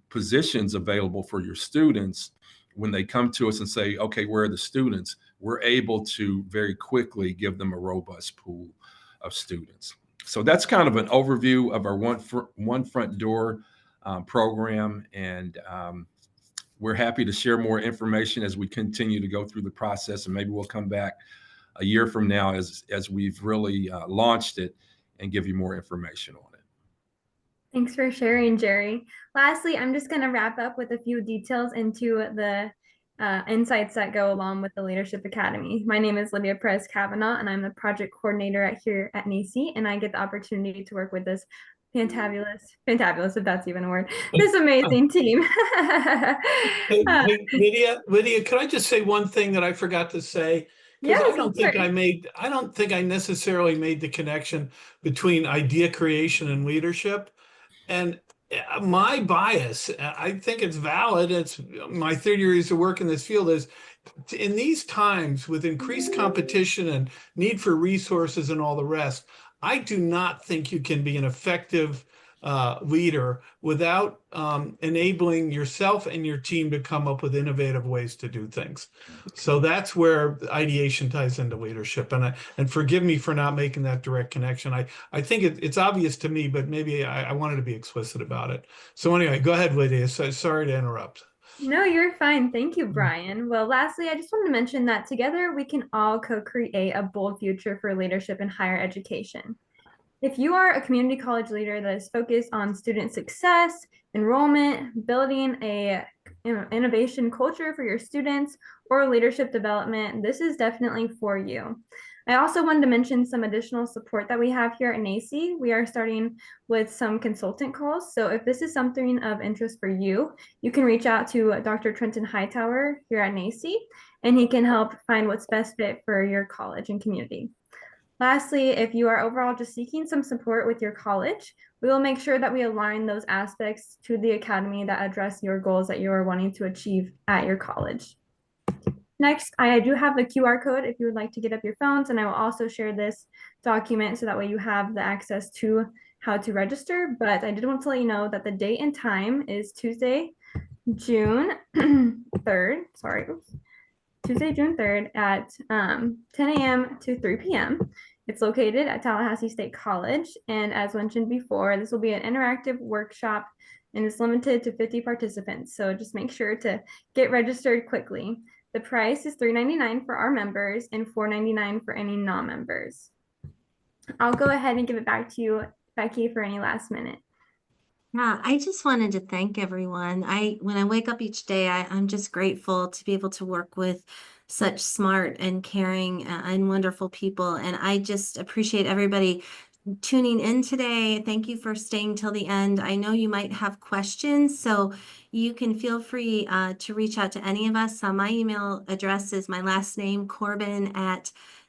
D: positions available for your students. When they come to us and say, okay, where are the students? We're able to very quickly give them a robust pool of students. So that's kind of an overview of our One Front Door program. And we're happy to share more information as we continue to go through the process. And maybe we'll come back a year from now as we've really launched it and give you more information on it.
E: Thanks for sharing, Jerry. Lastly, I'm just going to wrap up with a few details into the insights that go along with the Leadership Academy. My name is Lydia Perez Kavanaugh, and I'm the project coordinator here at NACCE, and I get the opportunity to work with this fantabulous, if that's even a word, this amazing team.
B: Hey, Lydia, could I just say one thing that I forgot to say? Because
E: Yes,
B: I don't think I necessarily made the connection between idea creation and leadership. And my bias, I think it's valid. It's my 30 years of work in this field is in these times with increased competition and need for resources and all the rest, I do not think you can be an effective leader without enabling yourself and your team to come up with innovative ways to do things. So that's where ideation ties into leadership. And forgive me for not making that direct connection. I think it's obvious to me, but maybe I wanted to be explicit about it. So anyway, go ahead, Lydia. So, sorry to interrupt.
E: No, you're fine. Thank you, Bryan. Well, lastly, I just wanted to mention that together we can all co-create a bold future for leadership in higher education. If you are a community college leader that is focused on student success, enrollment, building a innovation culture for your students or leadership development, this is definitely for you. I also wanted to mention some additional support that we have here at NACCE. We are starting with some consultant calls. So if this is something of interest for you, you can reach out to Dr. Trenton Hightower here at NACCE, and he can help find what's best fit for your college and community. Lastly, if you are overall just seeking some support with your college, we will make sure that we align those aspects to the academy that address your goals that you are wanting to achieve at your college. Next, I do have the QR code if you would like to get up your phones, and I will also share this document so that way you have the access to how to register. But I did want to let you know that the date and time is Tuesday, June 3rd. Sorry, Tuesday, June 3rd at 10 a.m. to 3 p.m. It's located at Tallahassee State College. And as mentioned before, this will be an interactive workshop and it's limited to 50 participants. So just make sure to get registered quickly. The price is $3.99 for our members and $4.99 for any non-members. I'll go ahead and give it back to you, Becky, for any last minute.
A: Yeah, I just wanted to thank everyone. When I wake up each day, I'm just grateful to be able to work with such smart and caring and wonderful people. And I just appreciate everybody tuning in today. Thank you for staying till the end. I know you might have questions, so you can feel free to reach out to any of us. My email address is my last name, Corbin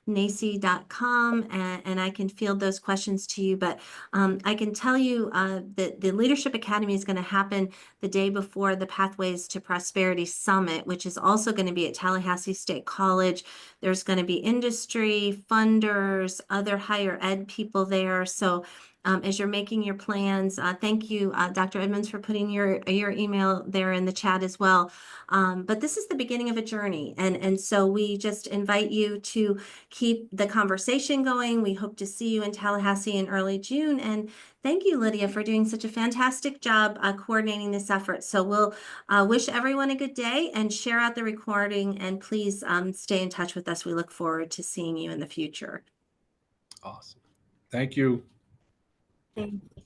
A: @nacce.com, and I can field those questions to you. But I can tell you that the Leadership Academy is going to happen the day before the Pathways to Prosperity Summit, which is also going to be at Tallahassee State College. There's going to be industry, funders, other higher ed people there. So as you're making your plans, thank you, Dr. Edmonds, for putting your email there in the chat as well. But this is the beginning of a journey. And so we just invite you to keep the conversation going. We hope to see you in Tallahassee in early June. And thank you, Lydia, for doing such a fantastic job coordinating this effort. So we'll wish everyone a good day and share out the recording. And please stay in touch with us. We look forward to seeing you in the future.
D: Awesome. Thank you.
E: Thank you.